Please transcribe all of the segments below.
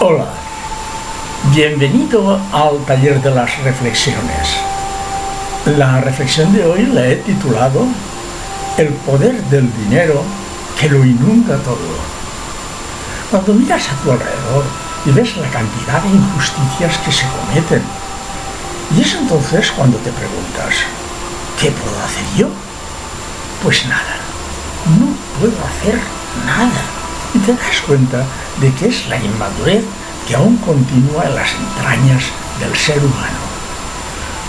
Hola, bienvenido al taller de las reflexiones. La reflexión de hoy la he titulado El poder del dinero que lo inunda todo. Cuando miras a tu alrededor y ves la cantidad de injusticias que se cometen, y es entonces cuando te preguntas, ¿qué puedo hacer yo? Pues nada, no puedo hacer nada. Y te das cuenta de que es la inmadurez que aún continúa en las entrañas del ser humano.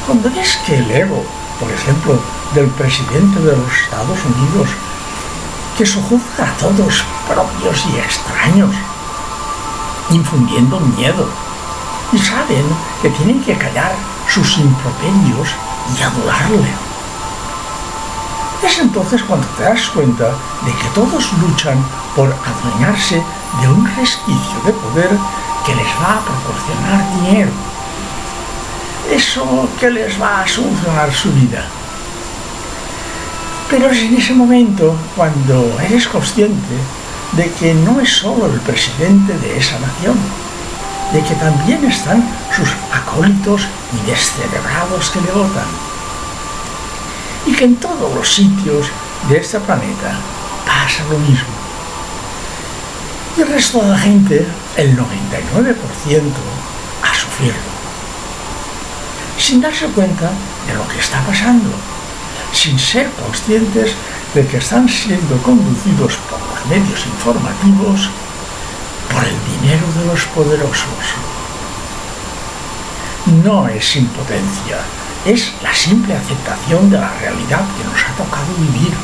Cuando ves que el ego, por ejemplo, del presidente de los Estados Unidos, que sojuzga a todos propios y extraños, infundiendo miedo, y saben que tienen que callar sus improperios y adorarle. Es entonces cuando te das cuenta de que todos luchan por adueñarse de un resquicio de poder que les va a proporcionar dinero. Eso que les va a solucionar su vida. Pero es en ese momento cuando eres consciente de que no es solo el presidente de esa nación, de que también están sus acólitos y descerebrados que le votan. Y que en todos los sitios de este planeta pasa lo mismo. Y el resto de la gente, el 99%, a sufrirlo. Sin darse cuenta de lo que está pasando, sin ser conscientes de que están siendo conducidos por los medios informativos por el dinero de los poderosos. No es impotencia, es la simple aceptación de la realidad que nos ha tocado vivir.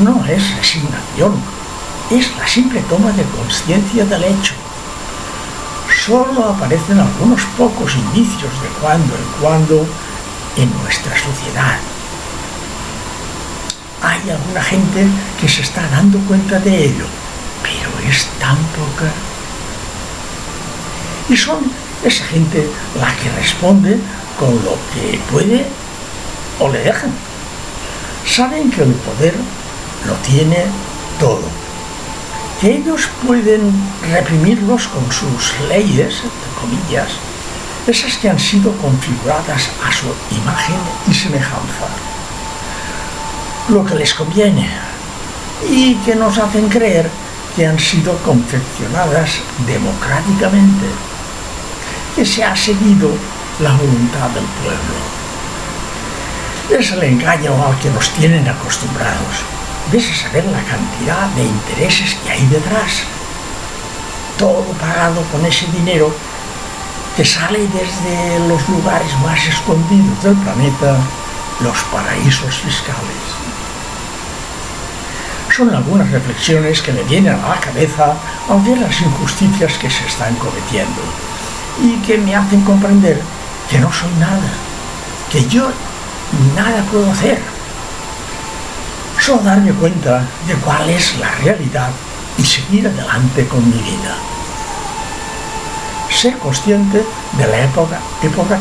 No es resignación, es la simple toma de conciencia del hecho. Solo aparecen algunos pocos indicios de cuando en cuando en nuestra sociedad. Hay alguna gente que se está dando cuenta de ello, pero es tan poca. Y son esa gente la que responde con lo que puede o le dejan. Saben que el poder lo tiene todo, que ellos pueden reprimirlos con sus leyes, entre comillas, esas que han sido configuradas a su imagen y semejanza, lo que les conviene, y que nos hacen creer que han sido confeccionadas democráticamente, que se ha seguido la voluntad del pueblo. Es el engaño al que nos tienen acostumbrados. Ves a saber la cantidad de intereses que hay detrás. Todo pagado con ese dinero que sale desde los lugares más escondidos del planeta, los paraísos fiscales. Son algunas reflexiones que me vienen a la cabeza al ver las injusticias que se están cometiendo y que me hacen comprender que no soy nada, que yo nada puedo hacer. Solo darme cuenta de cuál es la realidad y seguir adelante con mi vida. Ser consciente de la época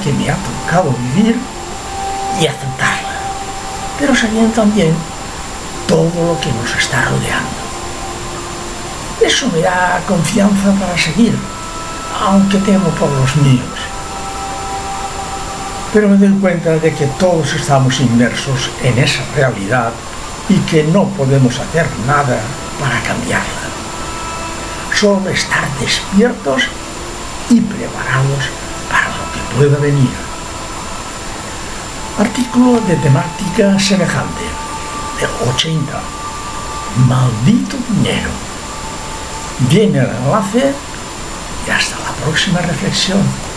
que me ha tocado vivir y aceptarla, pero sabiendo también todo lo que nos está rodeando. Eso me da confianza para seguir, aunque temo por los míos. Pero me doy cuenta de que todos estamos inmersos en esa realidad y que no podemos hacer nada para cambiarla. Solo estar despiertos y preparados para lo que pueda venir. Artículo de temática semejante, del 80. Maldito dinero. Viene el enlace y hasta la próxima reflexión.